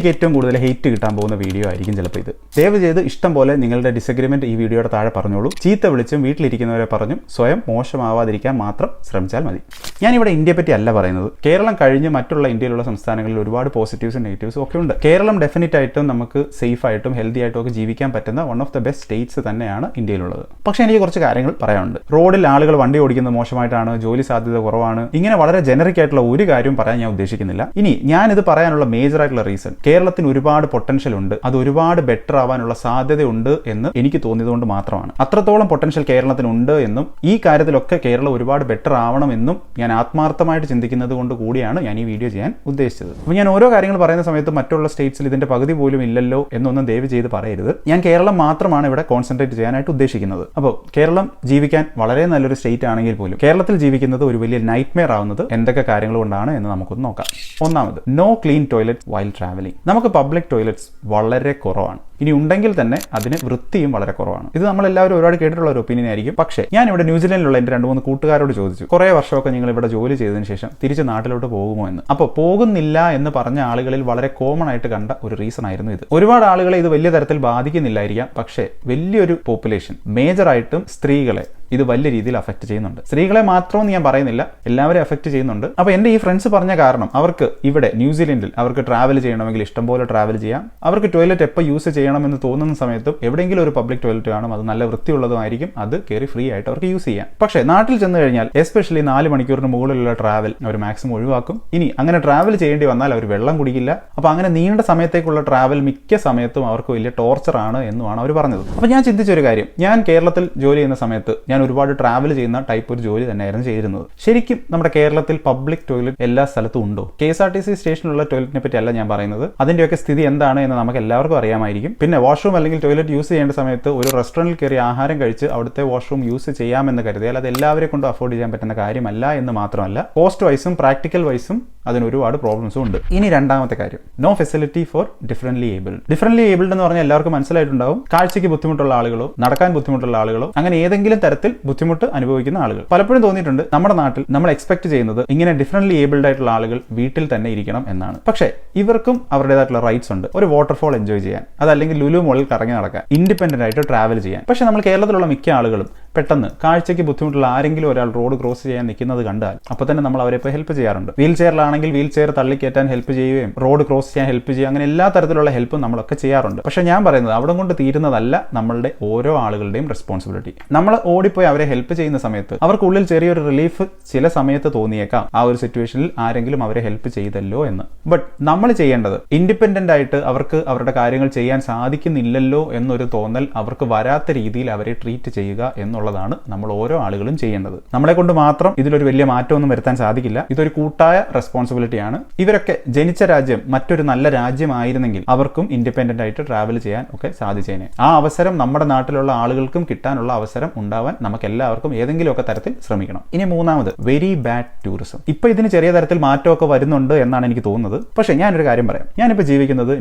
എനിക്ക് ഏറ്റവും കൂടുതൽ ഹേറ്റ് കിട്ടാൻ പോകുന്ന വീഡിയോ ആയിരിക്കും ചിലപ്പോൾ ഇത്. ദയവ് ചെയ്ത് ഇഷ്ടം പോലെ നിങ്ങളുടെ ഡിസഗ്രിമെന്റ് ഈ വീഡിയോയുടെ താഴെ പറഞ്ഞോളൂ. ചീത്ത വിളിച്ചും വീട്ടിലിരിക്കുന്നവരെ പറഞ്ഞും സ്വയം മോശമാവാതിരിക്കാൻ മാത്രം ശ്രമിച്ചാൽ മതി. ഞാനിവിടെ ഇന്ത്യയെ പറ്റി അല്ല പറയുന്നത്. കേരളം കഴിഞ്ഞ് മറ്റുള്ള ഇന്ത്യയിലുള്ള സംസ്ഥാനങ്ങളിൽ ഒരുപാട് പോസിറ്റീവ്സും നെഗറ്റീവ്സും ഒക്കെ ഉണ്ട്. കേരളം ഡെഫിനറ്റ് ആയിട്ടും നമുക്ക് സേഫ് ആയിട്ടും ഹെൽത്തി ആയിട്ടും ഒക്കെ ജീവിക്കാൻ പറ്റുന്ന one of the best States തന്നെയാണ് ഇന്ത്യയിലുള്ളത്. പക്ഷേ എനിക്ക് കുറച്ച് കാര്യങ്ങൾ പറയാനുണ്ട്. റോഡിൽ ആളുകൾ വണ്ടി ഓടിക്കുന്നത് മോശമായിട്ടാണ്, ജോലി സാധ്യത കുറവാണ്, ഇങ്ങനെ വളരെ ജനറിക് ആയിട്ടുള്ള ഒരു കാര്യം പറയാൻ ഞാൻ ഉദ്ദേശിക്കുന്നില്ല. ഇനി ഞാനിത് പറയാനുള്ള മേജർ ആയിട്ടുള്ള റീസൺ, കേരളത്തിന് ഒരുപാട് പൊട്ടൻഷ്യൽ ഉണ്ട്, അത് ഒരുപാട് ബെറ്റർ ആവാനുള്ള സാധ്യതയുണ്ട് എന്ന് എനിക്ക് തോന്നിയതുകൊണ്ട് മാത്രമാണ്. അത്രത്തോളം പൊട്ടൻഷ്യൽ കേരളത്തിനുണ്ട് എന്നും ഈ കാര്യത്തിലൊക്കെ കേരളം ഒരുപാട് ബെറ്റർ ആവണമെന്നും ഞാൻ ആത്മാർത്ഥമായിട്ട് ചിന്തിക്കുന്നത് കൊണ്ട് കൂടിയാണ് ഞാൻ ഈ വീഡിയോ ചെയ്യാൻ ഉദ്ദേശിച്ചത്. അപ്പോൾ ഞാൻ ഓരോ കാര്യങ്ങൾ പറയുന്ന സമയത്ത് മറ്റുള്ള സ്റ്റേറ്റ്സിൽ ഇതിന്റെ പകുതി പോലും ഇല്ലല്ലോ എന്നൊന്നും ദയവ് ചെയ്ത് പറയരുത്. ഞാൻ കേരളം മാത്രമാണ് ഇവിടെ കോൺസെൻട്രേറ്റ് ചെയ്യാനായിട്ട് ഉദ്ദേശിക്കുന്നത്. അപ്പോൾ കേരളം ജീവിക്കാൻ വളരെ നല്ലൊരു സ്റ്റേറ്റ് ആണെങ്കിൽ പോലും കേരളത്തിൽ ജീവിക്കുന്നത് ഒരു വലിയ നൈറ്റ്മെയർ ആവുന്നത് എന്തൊക്കെ കാര്യങ്ങൾ കൊണ്ടാണ് എന്ന് നമുക്കൊന്ന് നോക്കാം. ഒന്നാമത്, no clean toilet while travelling. നമുക്ക് പബ്ലിക് ടോയ്ലറ്റ്സ് വളരെ കുറവാണ്. ഇനി ഉണ്ടെങ്കിൽ തന്നെ അതിന് വൃത്തിയും വളരെ കുറവാണ്. ഇത് നമ്മളെല്ലാവരും ഒരുപാട് കേട്ടിട്ടുള്ള ഒരു ഒപ്പീനിയൻ ആയിരിക്കും. പക്ഷേ ഞാൻ ഇവിടെ ന്യൂസിലൻഡിലുള്ള എൻ്റെ 2-3 കൂട്ടുകാരോട് ചോദിച്ചു, കുറേ വർഷമൊക്കെ നിങ്ങൾ ഇവിടെ ജോലി ചെയ്തതിന് ശേഷം തിരിച്ച് നാട്ടിലോട്ട് പോകുമോ എന്ന്. അപ്പോൾ പോകുന്നില്ല എന്ന് പറഞ്ഞ ആളുകളിൽ വളരെ കോമൺ ആയിട്ട് കണ്ട ഒരു റീസൺ ആയിരുന്നു ഇത്. ഒരുപാട് ആളുകളെ ഇത് വലിയ തരത്തിൽ ബാധിക്കുന്നില്ലായിരിക്കാം, പക്ഷേ വലിയൊരു പോപ്പുലേഷൻ, മേജറായിട്ടും സ്ത്രീകളെ ഇത് വലിയ രീതിയിൽ അഫക്റ്റ് ചെയ്യുന്നുണ്ട്. സ്ത്രീകളെ മാത്രമെന്ന് ഞാൻ പറയുന്നില്ല, എല്ലാവരെയും അഫക്റ്റ് ചെയ്യുന്നുണ്ട്. അപ്പോൾ എൻ്റെ ഈ ഫ്രണ്ട്സ് പറഞ്ഞ കാരണം, അവർക്ക് ഇവിടെ ന്യൂസിലൻഡിൽ അവർക്ക് ട്രാവൽ ചെയ്യണമെങ്കിൽ ഇഷ്ടംപോലെ ട്രാവൽ ചെയ്യാം. അവർക്ക് ടോയ്ലറ്റ് എപ്പോൾ യൂസ് ചെയ്യണമെന്ന് തോന്നുന്ന സമയത്തും എവിടെയെങ്കിലും ഒരു പബ്ലിക് ടോയ്ലറ്റ് കാണും, അത് നല്ല വൃത്തിയുള്ളതുമായിരിക്കും, അത് കയറി ഫ്രീ ആയിട്ട് അവർക്ക് യൂസ് ചെയ്യാം. പക്ഷേ നാട്ടിൽ ചെന്ന് കഴിഞ്ഞാൽ എസ്പെഷ്യലി 4 മണിക്കൂറിന് മുകളിലുള്ള ട്രാവൽ അവർ മാക്സിമം ഒഴിവാക്കും. ഇനി അങ്ങനെ ട്രാവൽ ചെയ്യേണ്ടി വന്നാൽ അവർ വെള്ളം കുടിക്കില്ല. അപ്പോൾ അങ്ങനെ നീണ്ട സമയത്തേക്കുള്ള ട്രാവൽ മിക്ക സമയത്തും അവർക്ക് വലിയ ടോർച്ചറാണ് എന്നുമാണ് അവർ പറഞ്ഞത്. അപ്പോൾ ഞാൻ ചിന്തിച്ചൊരു കാര്യം, ഞാൻ കേരളത്തിൽ ജോലി ചെയ്യുന്ന സമയത്ത് ഞാൻ ഒരുപാട് ട്രാവൽ ചെയ്യുന്ന ടൈപ്പ് ഒരു ജോലി തന്നെയായിരുന്നു ചെയ്തിരുന്നത്. ശരിക്കും നമ്മുടെ കേരളത്തിൽ പബ്ലിക് ടോയ്ലറ്റ് എല്ലാ സ്ഥലത്തും ഉണ്ടോ? KSRTC സ്റ്റേഷനിലുള്ള ടോയ്ലറ്റിനെ പറ്റി അല്ല ഞാൻ പറയുന്നത്. അതിന്റെയൊക്കെ സ്ഥിതി എന്താണ് എന്ന് നമുക്ക് എല്ലാവർക്കും അറിയാമായിരിക്കും. പിന്നെ വാഷ്റൂം അല്ലെങ്കിൽ ടോയ്ലറ്റ് യൂസ് ചെയ്യേണ്ട സമയത്ത് ഒരു റെസ്റ്റോറന്റിൽ കയറി ആഹാരം കഴിച്ച് അവിടുത്തെ വാഷ്റൂം യൂസ് ചെയ്യാമെന്ന് കരുതിയാൽ അത് എല്ലാവരെ കൊണ്ടും അഫോർഡ് ചെയ്യാൻ പറ്റുന്ന കാര്യമല്ല എന്ന് മാത്രമല്ല, കോസ്റ്റ് വൈസും പ്രാക്ടിക്കൽ വൈസും അതിന് ഒരുപാട് പ്രോബ്ലംസും ഉണ്ട്. ഇനി രണ്ടാമത്തെ കാര്യം, no facility for differently abled. Differently abled എന്ന് പറഞ്ഞാൽ എല്ലാവർക്കും മനസ്സിലായിട്ടുണ്ടാവും, കാഴ്ചയ്ക്ക് ബുദ്ധിമുട്ടുള്ള ആളുകളോ നടക്കാൻ ബുദ്ധിമുട്ടുള്ള ആളുകളോ അങ്ങനെ ഏതെങ്കിലും തരത്തിൽ ബുദ്ധിമുട്ട് അനുഭവിക്കുന്ന ആളുകൾ. പലപ്പോഴും തോന്നിയിട്ടുണ്ട് നമ്മുടെ നാട്ടിൽ നമ്മൾ എക്സ്പെക്ട് ചെയ്യുന്നത് ഇങ്ങനെ ഡിഫറൻറ്റ്ലി ഏബിൾഡ് ആയിട്ടുള്ള ആളുകൾ വീട്ടിൽ തന്നെ ഇരിക്കണം എന്നാണ്. പക്ഷേ ഇവർക്കും അവരുടേതായിട്ടുള്ള റൈറ്റ്സ് ഉണ്ട്. ഒരു വാട്ടർഫോൾ എൻജോയ് ചെയ്യാൻ, അതല്ലെങ്കിൽ ലുലു മോളിൽ കറങ്ങി നടക്കാൻ, ഇൻഡിപെൻഡന്റ് ആയിട്ട് ട്രാവൽ ചെയ്യാൻ. പക്ഷേ നമ്മൾ കേരളത്തിലുള്ള മിക്ക ആളുകളും പെട്ടെന്ന് കാഴ്ചയ്ക്ക് ബുദ്ധിമുട്ടുള്ള ആരെങ്കിലും ഒരാൾ റോഡ് ക്രോസ് ചെയ്യാൻ നിൽക്കുന്നത് കണ്ടാൽ അപ്പോൾ തന്നെ നമ്മൾ അവരെ ഇപ്പോൾ ഹെൽപ്പ് ചെയ്യാറുണ്ട്. വീൽ ചെയറിലാണെങ്കിൽ വീൽ ചെയർ തള്ളിക്കയറ്റാൻ ഹെൽപ്പ് ചെയ്യുകയും റോഡ് ക്രോസ് ചെയ്യാൻ ഹെൽപ്പ് ചെയ്യുക, അങ്ങനെ എല്ലാ തരത്തിലുള്ള ഹെൽപ്പും നമ്മളൊക്കെ ചെയ്യാറുണ്ട്. പക്ഷേ ഞാൻ പറയുന്നത് അവിടെ കൊണ്ട് തീരുന്നതല്ല നമ്മളുടെ ഓരോ ആളുകളുടെയും റെസ്പോൺസിബിലിറ്റി. നമ്മൾ ഓടിപ്പോയി അവരെ ഹെൽപ്പ് ചെയ്യുന്ന സമയത്ത് അവർക്കുള്ളിൽ ചെറിയൊരു റിലീഫ് ചില സമയത്ത് തോന്നിയേക്കാം, ആ ഒരു സിറ്റുവേഷനിൽ ആരെങ്കിലും അവരെ ഹെൽപ്പ് ചെയ്തല്ലോ എന്ന്. ബട്ട് നമ്മൾ ചെയ്യേണ്ടത് ഇൻഡിപെൻഡന്റ് ആയിട്ട് അവർക്ക് അവരുടെ കാര്യങ്ങൾ ചെയ്യാൻ സാധിക്കുന്നില്ലല്ലോ എന്നൊരു തോന്നൽ അവർക്ക് വരാത്ത രീതിയിൽ അവരെ ട്രീറ്റ് ചെയ്യുക എന്നുള്ളതാണ് നമ്മൾ ഓരോ ആളുകളും ചെയ്യേണ്ടത്. നമ്മളെ കൊണ്ട് മാത്രം ഇതിലൊരു വലിയ മാറ്റമൊന്നും വരുത്താൻ സാധിക്കില്ല. ഇതൊരു കൂട്ടായ റെസ്പോൺസിബിലിറ്റിയാണ്. ഇവരൊക്കെ ജനിച്ച രാജ്യം മറ്റൊരു നല്ല രാജ്യമായിരുന്നെങ്കിൽ അവർക്കും ഇൻഡിപെൻഡന്റ് ആയിട്ട് ട്രാവൽ ചെയ്യാൻ ഒക്കെ സാധിച്ചേനെ. ആ അവസരം നമ്മുടെ നാട്ടിലുള്ള ആളുകൾക്കും കിട്ടാനുള്ള അവസരം ഉണ്ടാവാൻ നമുക്ക് എല്ലാവർക്കും ഏതെങ്കിലുമൊക്കെ തരത്തിൽ ശ്രമിക്കണം. ഇനി മൂന്നാമത്, വെരി ബാഡ് ടൂറിസം. ഇപ്പൊ ഇതിന് ചെറിയ തരത്തിൽ മാറ്റമൊക്കെ വരുന്നുണ്ട് എന്നാണ് എനിക്ക് തോന്നുന്നത്. പക്ഷേ ഞാനൊരു കാര്യം പറയാം, ഞാനിപ്പോൾ ജീവിക്കുന്നത്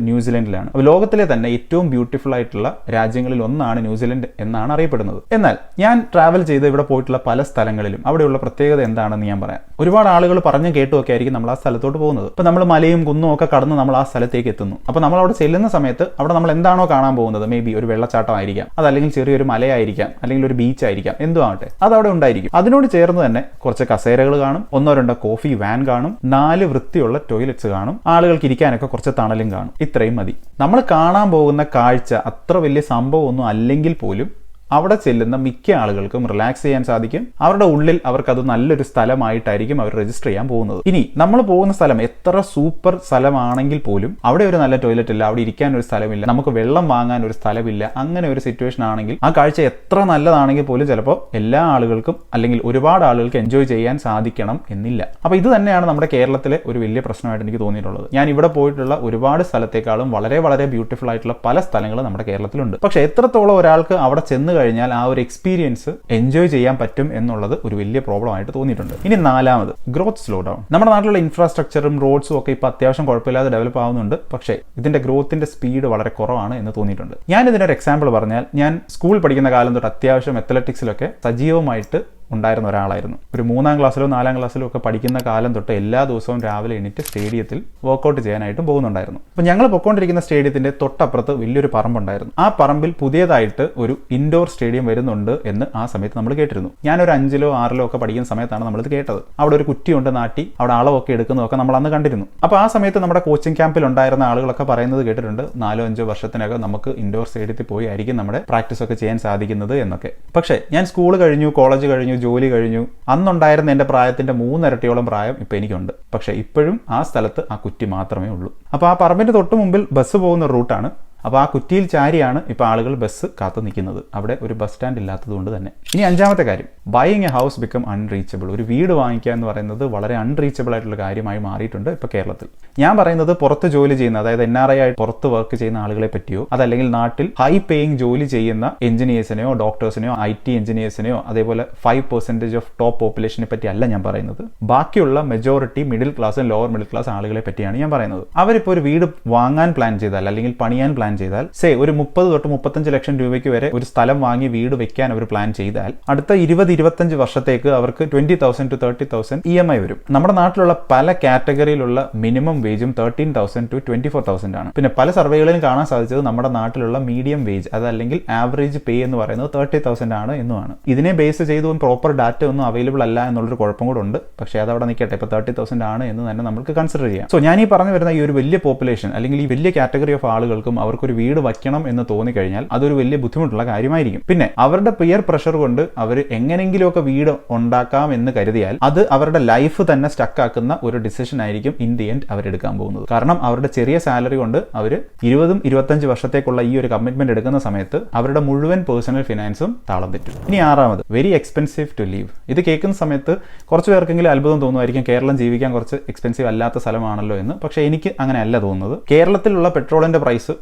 ന്യൂസിലൻഡിലാണ്. ലോകത്തിലെ തന്നെ ഏറ്റവും ബ്യൂട്ടിഫുൾ ആയിട്ടുള്ള രാജ്യങ്ങളിൽ ഒന്നാണ് ന്യൂസിലൻഡ് എന്നാണ് അറിയപ്പെടുന്നത്. എന്നാൽ ഞാൻ ട്രാവൽ ചെയ്ത് ഇവിടെ പോയിട്ടുള്ള പല സ്ഥലങ്ങളിലും അവിടെയുള്ള പ്രത്യേകത എന്താണെന്ന് ഞാൻ പറയാം. ഒരുപാട് ആളുകൾ പറഞ്ഞു കേട്ടുമൊക്കെ ആയിരിക്കും നമ്മൾ ആ സ്ഥലത്തോട്ട് പോകുന്നത്. അപ്പോൾ നമ്മൾ മലയും കുന്നും ഒക്കെ കടന്ന് നമ്മൾ ആ സ്ഥലത്തേക്ക് എത്തുന്നു. അപ്പോൾ നമ്മൾ അവിടെ ചെല്ലുന്ന സമയത്ത് അവിടെ നമ്മൾ എന്താണോ കാണാൻ പോകുന്നത്, മേ ബി ഒരു വെള്ളച്ചാട്ടം ആയിരിക്കാം, അതല്ലെങ്കിൽ ചെറിയൊരു മലയായിരിക്കാം, അല്ലെങ്കിൽ ഒരു ബീച്ച് ആയിരിക്കാം, എന്തും ആവട്ടെ, അത് അവിടെ ഉണ്ടായിരിക്കും. അതിനോട് ചേർന്ന് തന്നെ കുറച്ച് കസേരകൾ കാണും, 1-2 കോഫി വാൻ കാണും, 4 വൃത്തിയുള്ള ടോയ്ലറ്റ്സ് കാണും, ആളുകൾക്ക് ഇരിക്കാനൊക്കെ കുറച്ച് തണലും കാണും. ഇത്രയും മതി. നമ്മൾ കാണാൻ പോകുന്ന കാഴ്ച അത്ര വലിയ സംഭവമൊന്നും അല്ലെങ്കിൽ പോലും അവിടെ ചെല്ലുന്ന മിക്ക ആളുകൾക്കും റിലാക്സ് ചെയ്യാൻ സാധിക്കും. അവരുടെ ഉള്ളിൽ അവർക്കത് നല്ലൊരു സ്ഥലമായിട്ടായിരിക്കും അവർ രജിസ്റ്റർ ചെയ്യാൻ പോകുന്നത്. ഇനി നമ്മൾ പോകുന്ന സ്ഥലം എത്ര സൂപ്പർ സ്ഥലമാണെങ്കിൽ പോലും അവിടെ ഒരു നല്ല ടോയ്ലറ്റ് ഇല്ല, അവിടെ ഇരിക്കാൻ ഒരു സ്ഥലമില്ല, നമുക്ക് വെള്ളം വാങ്ങാൻ ഒരു സ്ഥലമില്ല, അങ്ങനെ ഒരു സിറ്റുവേഷൻ ആണെങ്കിൽ ആ കാഴ്ച എത്ര നല്ലതാണെങ്കിൽ പോലും ചിലപ്പോൾ എല്ലാ ആളുകൾക്കും അല്ലെങ്കിൽ ഒരുപാട് ആളുകൾക്ക് എൻജോയ് ചെയ്യാൻ സാധിക്കണം എന്നില്ല. അപ്പോൾ ഇത് തന്നെയാണ് നമ്മുടെ കേരളത്തിലെ ഒരു വലിയ പ്രശ്നമായിട്ട് എനിക്ക് തോന്നിയിട്ടുള്ളത്. ഞാൻ ഇവിടെ പോയിട്ടുള്ള ഒരുപാട് സ്ഥലത്തേക്കാളും വളരെ വളരെ ബ്യൂട്ടിഫുൾ ആയിട്ടുള്ള പല സ്ഥലങ്ങളും നമ്മുടെ കേരളത്തിലുണ്ട്. പക്ഷേ എത്രത്തോളം ഒരാൾക്ക് അവിടെ ചെന്ന് കഴിഞ്ഞാൽ ആ ഒരു എക്സ്പീരിയൻസ് എൻജോയ് ചെയ്യാൻ പറ്റും എന്നുള്ളത് ഒരു വലിയ പ്രോബ്ലം ആയിട്ട് തോന്നിയിട്ടുണ്ട്. ഇനി നാലാമത്, ഗ്രോത്ത് സ്ലോ ഡൗൺ. നമ്മുടെ നാട്ടിലുള്ള ഇൻഫ്രാസ്ട്രക്ചറും റോഡ്സും ഒക്കെ ഇപ്പോൾ അത്യാവശ്യം കുഴപ്പമില്ലാതെ ഡെവലപ്പ് ആവുന്നുണ്ട്. പക്ഷേ ഇതിന്റെ ഗ്രോത്തിന്റെ സ്പീഡ് വളരെ കുറവാണ് എന്ന് തോന്നിയിട്ടുണ്ട്. ഞാൻ ഇതിനൊരു എക്സാമ്പിൾ പറഞ്ഞാൽ, ഞാൻ സ്കൂൾ പഠിക്കുന്ന കാലം തൊട്ട് അത്യാവശ്യം അത്ലറ്റിക്സിലൊക്കെ സജീവമായിട്ട് ഉണ്ടായിരുന്ന ഒരാളായിരുന്നു. ഒരു 3ാം ക്ലാസ്സിലോ 4ാം ക്ലാസ്സിലോ ഒക്കെ പഠിക്കുന്ന കാലം തൊട്ട് എല്ലാ ദിവസവും രാവിലെ എണീറ്റ് സ്റ്റേഡിയത്തിൽ വർക്കൗട്ട് ചെയ്യാനായിട്ടും പോകുന്നുണ്ടായിരുന്നു. അപ്പോൾ ഞങ്ങൾ പൊയ്ക്കൊണ്ടിരിക്കുന്ന സ്റ്റേഡിയത്തിന്റെ തൊട്ടപ്പുറത്ത് വലിയൊരു പറമ്പുണ്ടായിരുന്നു. ആ പറമ്പിൽ പുതിയതായിട്ട് ഒരു ഇൻഡോർ സ്റ്റേഡിയം വരുന്നുണ്ട് എന്ന് ആ സമയത്ത് നമ്മൾ കേട്ടിരുന്നു. ഞാനൊരു 5ലോ 6ലോ ഒക്കെ പഠിക്കുന്ന സമയത്താണ് നമ്മളിത് കേട്ടത്. അവിടെ ഒരു കുറ്റിയുണ്ട് നാട്ടി, അവിടെ അളവൊക്കെ എടുക്കുന്നതൊക്കെ നമ്മൾ അന്ന് കണ്ടിരുന്നു. അപ്പോൾ ആ സമയത്ത് നമ്മുടെ കോച്ചിങ് ക്യാമ്പിൽ ഉണ്ടായിരുന്ന ആളുകളൊക്കെ പറയുന്നത് കേട്ടിട്ടുണ്ട്, 4-5 വർഷത്തിനകം നമുക്ക് ഇൻഡോർ സ്റ്റേഡിയത്തിൽ പോയി ആയിരിക്കും നമ്മുടെ പ്രാക്ടീസ് ഒക്കെ ചെയ്യാൻ സാധിക്കുന്നത് എന്നൊക്കെ. പക്ഷേ ഞാൻ സ്കൂൾ കഴിഞ്ഞു, കോളേജ് കഴിഞ്ഞു, ജോലി കഴിഞ്ഞു, അന്നുണ്ടായിരുന്ന എൻ്റെ പ്രായത്തിന്റെ 3 ഇരട്ടിയോളം പ്രായം ഇപ്പം എനിക്കുണ്ട്. പക്ഷേ ഇപ്പോഴും ആ സ്ഥലത്ത് ആ കുറ്റി മാത്രമേ ഉള്ളൂ. അപ്പോൾ ആ പറമ്പിന്റെ തൊട്ട് മുമ്പിൽ ബസ് പോകുന്ന റൂട്ടാണ്. അപ്പോൾ ആ കുറ്റിയിൽ ചാരിയാണ് ഇപ്പോൾ ആളുകൾ ബസ് കാത്തു നിൽക്കുന്നത്. അവിടെ ഒരു ബസ് സ്റ്റാൻഡ് ഇല്ലാത്തതുകൊണ്ട് തന്നെ. ഇനി 5ാമത്തെ കാര്യം, buying A house become unreachable. ഒരു വീട് വാങ്ങിക്കുക എന്ന് പറയുന്നത് വളരെ അൺറീച്ചബിൾ ആയിട്ടുള്ള കാര്യമായി മാറിയിട്ടുണ്ട് ഇപ്പോൾ കേരളത്തിൽ. ഞാൻ പറയുന്നത് പുറത്ത് ജോലി ചെയ്യുന്ന, അതായത് NRI ആയിട്ട് പുറത്ത് വർക്ക് ചെയ്യുന്ന ആളുകളെ പറ്റിയോ, അതല്ലെങ്കിൽ നാട്ടിൽ ഹൈ പേയിങ് ജോലി ചെയ്യുന്ന എഞ്ചിനീയേഴ്സിനെയോ ഡോക്ടേഴ്സിനെയോ IT എഞ്ചിനീയേഴ്സിനെയോ അതേപോലെ 5% ഓഫ് ടോപ്പ് പോപ്പുലേഷനെ പറ്റിയല്ല ഞാൻ പറയുന്നത്. ബാക്കിയുള്ള majority middle class lower middle class ആളുകളെ പറ്റിയാണ് ഞാൻ പറയുന്നത്. അവരിപ്പോൾ ഒരു വീട് വാങ്ങാൻ പ്ലാൻ ചെയ്താൽ അല്ലെങ്കിൽ പണിയാൻ പ്ലാൻ ചെയ്താൽ, ഒരു 30 തൊട്ട് 35 ലക്ഷം രൂപയ്ക്ക് വരെ ഒരു സ്ഥലം വാങ്ങി വീട് വെക്കാൻ അവർ പ്ലാൻ ചെയ്താൽ അടുത്ത 20-25 വർഷത്തേക്ക് അവർക്ക് 20,000 to 30,000 EMI വരും. നമ്മുടെ നാട്ടിലുള്ള പല കാറ്റഗറിയിലുള്ള മിനിമം വേജും 13,000 to 24,000 ആണ്. പിന്നെ പല സർവേകളിലും കാണാൻ സാധിച്ചത് നമ്മുടെ നാട്ടിലുള്ള മീഡിയം വേജ്, അതല്ലെങ്കിൽ ആവറേജ് പേ എന്ന് പറയുന്നത് 30,000 ആണ് എന്നുമാണ്. ഇതിനെ ബേസ് ചെയ്ത് പ്രോപ്പർ ഡാറ്റ ഒന്നും അവൈലബിൾ അല്ല എന്നുള്ളൊരു കുഴപ്പം കൂടെ ഉണ്ട്. പക്ഷേ അതവിടെ നിൽക്കട്ടെ, ഇപ്പോൾ 30,000 ആണ് എന്ന് തന്നെ നമുക്ക് കൺസിഡർ ചെയ്യാം. സോ ഞാൻ ഈ പറഞ്ഞു വരുന്ന ഈ ഒരു വലിയ പോപ്പുലേഷൻ അല്ലെങ്കിൽ ഈ വലിയ കാറ്റഗറി ഓഫ് ആളുകൾക്കും അവർക്കൊരു വീട് വയ്ക്കണം എന്ന് തോന്നിക്കഴിഞ്ഞാൽ അതൊരു വലിയ ബുദ്ധിമുട്ടുള്ള കാര്യമായിരിക്കും. പിന്നെ അവരുടെ പിയർ പ്രഷർ കൊണ്ട് അവർ എങ്ങനെങ്കിലുമൊക്കെ വീട് ഉണ്ടാക്കാം എന്ന് കരുതിയാൽ അത് അവരുടെ ലൈഫ് തന്നെ സ്റ്റക്കാക്കുന്ന ഒരു ഡിസിഷൻ ആയിരിക്കും ഇൻ ദി എൻഡ് അവരെടുക്കാൻ പോകുന്നത്. കാരണം അവരുടെ ചെറിയ സാലറി കൊണ്ട് അവർ 20-25 വർഷത്തേക്കുള്ള ഈ ഒരു കമ്മിറ്റ്മെന്റ് എടുക്കുന്ന സമയത്ത് അവരുടെ മുഴുവൻ പേഴ്സണൽ ഫിനാൻസും താളം തെറ്റും. ഇനി 6ാമത്, വെരി എക്സ്പെൻസീവ് ടു ലീവ്. ഇത് കേൾക്കുന്ന സമയത്ത് കുറച്ച് പേർക്കെങ്കിലും അത്ഭുതം തോന്നുമായിരിക്കും, കേരളം ജീവിക്കാൻ കുറച്ച് എക്സ്പെൻസീവ് അല്ലാത്ത സ്ഥലമാണല്ലോ എന്ന്. പക്ഷേ എനിക്ക് അങ്ങനെ അല്ല തോന്നുന്നത്. കേരളത്തിലുള്ള പെട്രോളിന്റെ പ്രൈസ്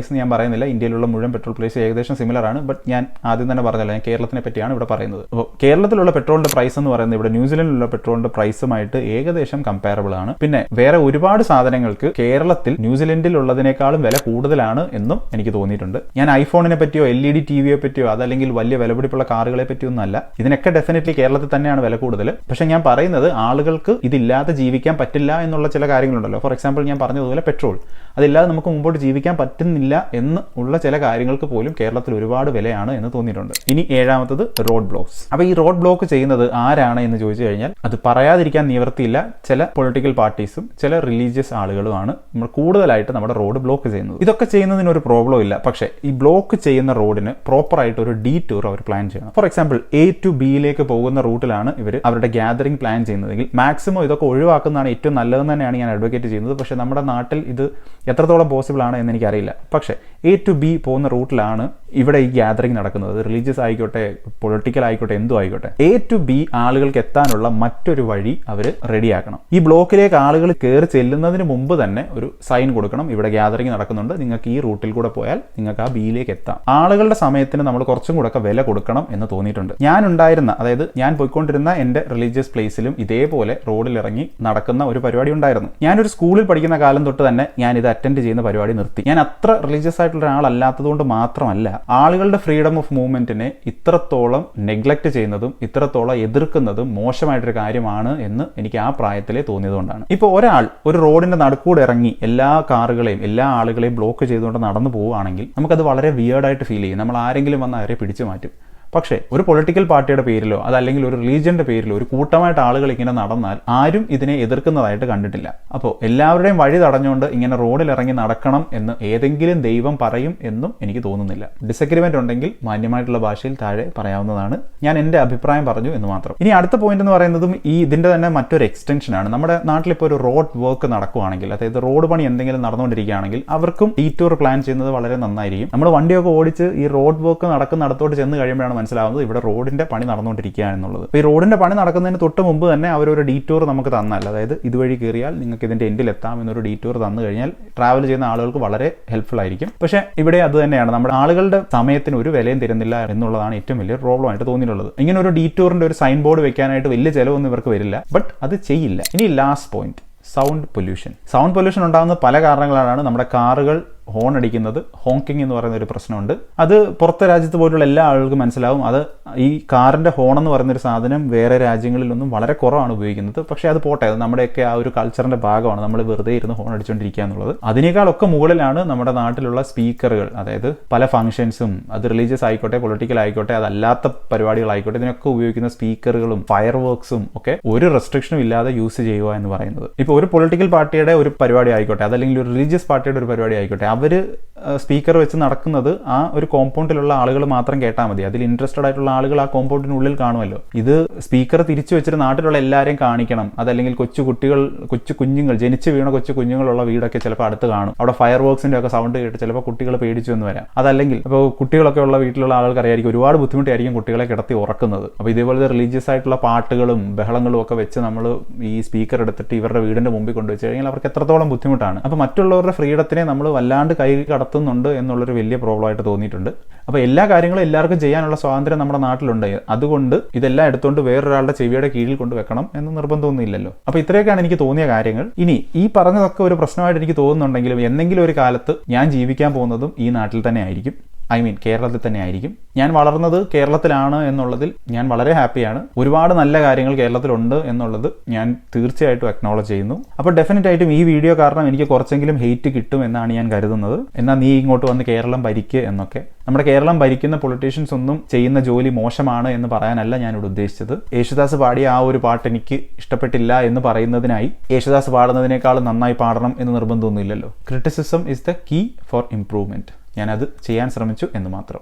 എന്ന് ഞാൻ പറയുന്നില്ല, ഇന്ത്യയിലുള്ള മുഴുവൻ പെട്രോൾ പ്രൈസ് ഏകദേശം സിമിലർ ആണ്. ബട്ട് ഞാൻ ആദ്യം തന്നെ പറഞ്ഞല്ലോ, ഞാൻ കേരളത്തിനെ പറ്റിയാണ് ഇവിടെ പറയുന്നത്. അപ്പോൾ കേരളത്തിലുള്ള പെട്രോളിന്റെ പ്രൈസ് എന്ന് പറയുന്നത് ഇവിടെ ന്യൂസിലൻഡിലുള്ള പെട്രോളിന്റെ പ്രൈസുമായിട്ട് ഏകദേശം കമ്പാരബിൾ ആണ്. പിന്നെ വേറെ ഒരുപാട് സാധനങ്ങൾക്ക് കേരളത്തിൽ ന്യൂസിലൻഡിൽ ഉള്ളതിനേക്കാളും വില കൂടുതലാണ് എന്നും എനിക്ക് തോന്നിയിട്ടുണ്ട്. ഞാൻ ഐഫോണിനെ പറ്റിയോ LED TVയെ പറ്റിയോ അതല്ലെങ്കിൽ വലിയ വിലപിടിപ്പുള്ള കാറുകളെ പറ്റിയൊന്നും അല്ല. ഇതിനൊക്കെ ഡെഫിനറ്റ്ലി കേരളത്തിൽ തന്നെയാണ് വില കൂടുതൽ. പക്ഷെ ഞാൻ പറയുന്നത് ആളുകൾക്ക് ഇതില്ലാതെ ജീവിക്കാൻ പറ്റില്ല എന്നുള്ള ചില കാര്യങ്ങളുണ്ടല്ലോ. ഫോർ എക്സാമ്പിൾ ഞാൻ പറഞ്ഞതുപോലെ പെട്രോൾ, അതില്ലാതെ നമുക്ക് മുമ്പോട്ട് ജീവിക്കാൻ പറ്റുന്നില്ല എന്ന് ഉള്ള ചില കാര്യങ്ങൾക്ക് പോലും കേരളത്തിൽ ഒരുപാട് വിലയാണ് എന്ന് തോന്നിയിട്ടുണ്ട്. ഇനി 7ാമത്തത് റോഡ് ബ്ലോക്സ്. അപ്പോൾ ഈ റോഡ് ബ്ലോക്ക് ചെയ്യുന്നത് ആരാണ് എന്ന് ചോദിച്ചു കഴിഞ്ഞാൽ അത് പറയാതിരിക്കാൻ നിവർത്തിയില്ല. ചില പൊളിറ്റിക്കൽ പാർട്ടീസും ചില റിലീജിയസ് ആളുകളുമാണ് നമ്മൾ കൂടുതലായിട്ട് നമ്മുടെ റോഡ് ബ്ലോക്ക് ചെയ്യുന്നത്. ഇതൊക്കെ ചെയ്യുന്നതിന് ഒരു പ്രോബ്ലം ഇല്ല. പക്ഷേ ഈ ബ്ലോക്ക് ചെയ്യുന്ന റോഡിന് പ്രോപ്പർ ആയിട്ട് ഒരു ഡീറ്റൂർ അവർ പ്ലാൻ ചെയ്യണം. For example A to B പോകുന്ന റൂട്ടിലാണ് ഇവർ അവരുടെ ഗ്യാതറിംഗ് പ്ലാൻ ചെയ്യുന്നതെങ്കിൽ മാക്സിമം ഇതൊക്കെ ഒഴിവാക്കുന്നതാണ് ഏറ്റവും നല്ലതെന്ന് തന്നെയാണ് ഞാൻ അഡ്വക്കേറ്റ് ചെയ്യുന്നത്. പക്ഷേ നമ്മുടെ നാട്ടിൽ ഇത് എത്രത്തോളം പോസിബിൾ ആണ് എന്ന് എനിക്കറിയില്ല. പക്ഷേ A to B പോകുന്ന റൂട്ടിലാണ് ഇവിടെ ഈ ഗ്യാതറിംഗ് നടക്കുന്നത്. റിലീജിയസ് ആയിക്കോട്ടെ, പൊളിറ്റിക്കൽ ആയിക്കോട്ടെ, എന്തും ആയിക്കോട്ടെ, A to B ആളുകൾക്ക് എത്താനുള്ള മറ്റൊരു വഴി അവർ റെഡിയാക്കണം. ഈ ബ്ലോക്കിലേക്ക് ആളുകൾ കയറി ചെല്ലുന്നതിന് മുമ്പ് തന്നെ ഒരു സൈൻ കൊടുക്കണം, ഇവിടെ ഗ്യാതറിംഗ് നടക്കുന്നുണ്ട്, നിങ്ങൾക്ക് ഈ റൂട്ടിൽ കൂടെ പോയാൽ നിങ്ങൾക്ക് ആ ബിയിലേക്ക് എത്താം. ആളുകളുടെ സമയത്തിന് നമ്മൾ കുറച്ചും കൂടെ ഒക്കെ വില കൊടുക്കണം എന്ന് തോന്നിയിട്ടുണ്ട്. അതായത് ഞാൻ പോയിക്കൊണ്ടിരുന്ന എൻ്റെ റിലീജിയസ് പ്ലേസിലും ഇതേപോലെ റോഡിൽ ഇറങ്ങി നടക്കുന്ന ഒരു പരിപാടി ഉണ്ടായിരുന്നു. ഞാനൊരു സ്കൂളിൽ പഠിക്കുന്ന കാലം തൊട്ട് തന്നെ ഞാൻ ഇത് അറ്റൻഡ് ചെയ്യുന്ന പരിപാടി നിർത്തി. ഞാൻ അത്ര റിലീജിയസ് ആയിട്ടുള്ള ഒരാളല്ലാത്തതുകൊണ്ട് മാത്രമല്ല, ആളുകളുടെ ഫ്രീഡം ഓഫ് മൂവ്മെന്റിനെ ഇത്രത്തോളം നെഗ്ലക്ട് ചെയ്യുന്നതും ഇത്രത്തോളം എതിർക്കുന്നതും മോശമായിട്ടൊരു കാര്യമാണ് എന്ന് എനിക്ക് ആ പ്രായത്തിലെ തോന്നിയതുകൊണ്ടാണ്. ഇപ്പോൾ ഒരു റോഡിന്റെ നടുക്കൂടെ ഇറങ്ങി എല്ലാ കാറുകളെയും എല്ലാ ആളുകളെയും ബ്ലോക്ക് ചെയ്തുകൊണ്ട് നടന്നു പോവുകയാണെങ്കിൽ നമുക്കത് വളരെ വിയേർഡായിട്ട് ഫീൽ ചെയ്യും. നമ്മൾ ആരെങ്കിലും വന്ന് അവരെ പിടിച്ചു മാറ്റും. പക്ഷേ ഒരു പൊളിറ്റിക്കൽ പാർട്ടിയുടെ പേരിലോ അതല്ലെങ്കിൽ ഒരു റിലീജിയന്റെ പേരിലോ ഒരു കൂട്ടമായിട്ട് ആളുകൾ ഇങ്ങനെ നടന്നാൽ ആരും ഇതിനെ എതിർക്കുന്നതായിട്ട് കണ്ടിട്ടില്ല. അപ്പോൾ എല്ലാവരുടെയും വഴി തടഞ്ഞുകൊണ്ട് ഇങ്ങനെ റോഡിൽ ഇറങ്ങി നടക്കണം എന്ന് ഏതെങ്കിലും ദൈവം പറയും എന്നും എനിക്ക് തോന്നുന്നില്ല. ഡിസഗ്രിമെന്റ് ഉണ്ടെങ്കിൽ മാന്യമായിട്ടുള്ള ഭാഷയിൽ താഴെ പറയാവുന്നതാണ്. ഞാൻ എൻ്റെ അഭിപ്രായം പറഞ്ഞു എന്ന് മാത്രം. ഇനി അടുത്ത പോയിന്റ് എന്ന് പറയുന്നതും ഇതിന്റെ തന്നെ മറ്റൊരു എക്സ്റ്റൻഷനാണ്. നമ്മുടെ നാട്ടിലിപ്പോൾ ഒരു റോഡ് വർക്ക് നടക്കുകയാണെങ്കിൽ, അതായത് റോഡ് പണി എന്തെങ്കിലും നടന്നുകൊണ്ടിരിക്കുകയാണെങ്കിൽ അവർക്കും ഡീറ്റൂർ പ്ലാൻ ചെയ്യുന്നത് വളരെ നന്നായിരിക്കും. നമ്മൾ വണ്ടിയൊക്കെ ഓടിച്ച് ഈ റോഡ് വർക്ക് നടക്കുന്നിടത്തോട്ട് ചെന്ന് കഴിയുമ്പോഴാണ് മനസ്സിലാവുന്നത് ഇവിടെ റോഡിന്റെ പണി നടന്നുകൊണ്ടിരിക്കുക എന്നുള്ളത്. അപ്പോൾ ഈ റോഡിന്റെ പണി നടക്കുന്നതിന് തൊട്ട് മുമ്പ് തന്നെ അവരൊരു ഡീറ്റൂർ നമുക്ക് തന്നാൽ, അതായത് ഇതുവഴി കയറിയാൽ നിങ്ങൾക്ക് ഇതിന്റെ എൻഡിൽ എത്താം എന്നൊരു ഡീറ്റൂർ തന്നു കഴിഞ്ഞാൽ ട്രാവൽ ചെയ്യുന്ന ആളുകൾക്ക് വളരെ ഹെൽപ്ഫുൾ ആയിരിക്കും. പക്ഷേ ഇവിടെ അത് തന്നെയാണ്, നമ്മുടെ ആളുകളുടെ സമയത്തിന് ഒരു വിലയും തരുന്നില്ല എന്നുള്ളതാണ് ഏറ്റവും വലിയ പ്രോബ്ലം ആയിട്ട് തോന്നിയിട്ടുള്ളത്. ഇങ്ങനെ ഒരു ഡീറ്റൂറിന്റെ ഒരു സൈൻ ബോർഡ് വെക്കാനായിട്ട് വലിയ ചിലവൊന്നും ഇവർക്ക് വരില്ല, ബട്ട് അത് ചെയ്യില്ല. ഇനി last point, sound pollution. Sound pollution ഉണ്ടാകുന്ന പല കാരണങ്ങളാണ്. നമ്മുടെ കാറുകൾ ഹോൺ അടിക്കുന്നത് ഹോങ്കിങ് എന്ന് പറയുന്ന ഒരു പ്രശ്നമുണ്ട്. അത് പുറത്തെ രാജ്യത്ത് പോലുള്ള എല്ലാ ആളുകൾക്കും മനസ്സിലാവും. അത് ഈ കാറിൻ്റെ ഹോൺ എന്ന് പറയുന്നൊരു സാധനം വേറെ രാജ്യങ്ങളിലൊന്നും വളരെ കുറവാണ് ഉപയോഗിക്കുന്നത്. പക്ഷേ അത് പോട്ടെ, അത് നമ്മുടെയൊക്കെ ആ ഒരു കൾച്ചറിൻ്റെ ഭാഗമാണ്, നമ്മൾ വെറുതെ ഇരുന്ന് ഹോൺ അടിച്ചുകൊണ്ടിരിക്കുക എന്നുള്ളത്. അതിനേക്കാളൊക്കെ മുകളിലാണ് നമ്മുടെ നാട്ടിലുള്ള സ്പീക്കറുകൾ. അതായത് പല ഫംഗ്ഷൻസും, അത് റിലീജിയസ് ആയിക്കോട്ടെ, പൊളിറ്റിക്കൽ ആയിക്കോട്ടെ, അതല്ലാത്ത പരിപാടികളായിക്കോട്ടെ, ഇതിനൊക്കെ ഉപയോഗിക്കുന്ന സ്പീക്കറുകളും ഫയർ വർക്ക്സും ഒക്കെ ഒരു റെസ്ട്രിക്ഷനും ഇല്ലാതെ യൂസ് ചെയ്യുക എന്ന് പറയുന്നത്. ഇപ്പോൾ ഒരു പൊളിറ്റിക്കൽ പാർട്ടിയുടെ ഒരു പരിപാടി ആയിക്കോട്ടെ, അതല്ലെങ്കിൽ ഒരു റിലീജിയസ് പാർട്ടിയുടെ ഒരു പരിപാടി ആയിക്കോട്ടെ, അവർ സ്പീക്കർ വെച്ച് നടക്കുന്നത് ആ ഒരു കോമ്പൗണ്ടിലുള്ള ആളുകൾ മാത്രം കേട്ടാൽ മതി. അതിൽ ഇൻട്രസ്റ്റഡ് ആയിട്ടുള്ള ആളുകൾ ആ കോമ്പൗണ്ടിനുള്ളിൽ കാണുമല്ലോ. ഇത് സ്പീക്കർ തിരിച്ചു വെച്ചിട്ട് നാട്ടിലുള്ള എല്ലാവരെയും കാണിക്കണം. അതല്ലെങ്കിൽ കൊച്ചു കുഞ്ഞുങ്ങൾ, ജനിച്ചു വീണ കൊച്ചു കുഞ്ഞുങ്ങളുള്ള വീടൊക്കെ ചിലപ്പോൾ അടുത്ത് കാണും. അവിടെ ഫയർ വർക്സിന്റെ ഒക്കെ സൗണ്ട് കേട്ട് ചിലപ്പോൾ കുട്ടികൾ പേടിച്ചു എന്ന് വരാം. അതല്ലെങ്കിൽ ഇപ്പോൾ കുട്ടികളൊക്കെ ഉള്ള വീട്ടിലുള്ള ആളുകൾക്ക് അറിയായിരിക്കും ഒരുപാട് ബുദ്ധിമുട്ടായിരിക്കും കുട്ടികളെ കിടത്തി ഉറക്കുന്നത്. അപ്പോൾ ഇതേപോലത്തെ റിലീജിയസ് ആയിട്ടുള്ള പാട്ടുകളും ബഹളങ്ങളും ഒക്കെ വെച്ച് നമ്മൾ ഈ സ്പീക്കർ എടുത്തിട്ട് ഇവരുടെ വീടിന്റെ മുമ്പിൽ കൊണ്ടുവച്ച് കഴിഞ്ഞാൽ അവർക്ക് എത്രത്തോളം ബുദ്ധിമുട്ടാണ്. അപ്പോൾ മറ്റുള്ളവരുടെ ഫ്രീഡത്തിനെ നമ്മൾ വല്ലാണ്ട് കൈ കടത്തുന്നുണ്ട് എന്നുള്ളൊരു വലിയ പ്രോബ്ലം ആയിട്ട് തോന്നിയിട്ടുണ്ട്. അപ്പോൾ എല്ലാ കാര്യങ്ങളും എല്ലാവർക്കും ചെയ്യാനുള്ള സ്വാതന്ത്ര്യം നമ്മുടെ നാട്ടിലുണ്ട്. അതുകൊണ്ട് ഇതെല്ലാം എടുത്തുകൊണ്ട് വേറൊരാളുടെ ചെവിയുടെ കീഴിൽ കൊണ്ട് വെക്കണം എന്ന് നിർബന്ധമൊന്നുമില്ലല്ലോ. അപ്പോൾ ഇത്രയൊക്കെയാണ് എനിക്ക് തോന്നിയ കാര്യങ്ങൾ. ഇനി ഈ പറഞ്ഞതൊക്കെ ഒരു പ്രശ്നമായിട്ട് എനിക്ക് തോന്നുന്നുണ്ടെങ്കിലും എന്തെങ്കിലും ഒരു കാലത്ത് ഞാൻ ജീവിക്കാൻ പോകുന്നതും ഈ നാട്ടിൽ തന്നെ ആയിരിക്കും. കേരളത്തിൽ തന്നെ ആയിരിക്കും. ഞാൻ വളർന്നത് കേരളത്തിലാണ് എന്നുള്ളതിൽ ഞാൻ വളരെ ഹാപ്പിയാണ്. ഒരുപാട് നല്ല കാര്യങ്ങൾ കേരളത്തിലുണ്ട് എന്നുള്ളത് ഞാൻ തീർച്ചയായിട്ടും അക്നോളജ് ചെയ്യുന്നു. അപ്പോൾ ഡെഫിനറ്റ് ആയിട്ടും ഈ വീഡിയോ കാരണം എനിക്ക് കുറച്ചെങ്കിലും ഹെയ്റ്റ് കിട്ടും എന്നാണ് ഞാൻ കരുതുന്നത്. എന്നാൽ നീ ഇങ്ങോട്ട് വന്ന് കേരളം ഭരിക്കുക എന്നൊക്കെ. നമ്മുടെ കേരളം ഭരിക്കുന്ന പൊളിറ്റീഷ്യൻസ് ഒന്നും ചെയ്യുന്ന ജോലി മോശമാണ് എന്ന് പറയാനല്ല ഞാനിവിടെ ഉദ്ദേശിച്ചത്. യേശുദാസ് പാടിയ ആ ഒരു പാട്ട് എനിക്ക് ഇഷ്ടപ്പെട്ടില്ല എന്ന് പറയുന്നതിനായി യേശുദാസ് പാടുന്നതിനേക്കാൾ നന്നായി പാടണം എന്ന് നിർബന്ധമൊന്നുമില്ലല്ലോ. Criticism is the key for improvement. ഞാനത് ചെയ്യാൻ ശ്രമിച്ചു എന്ന് മാത്രം.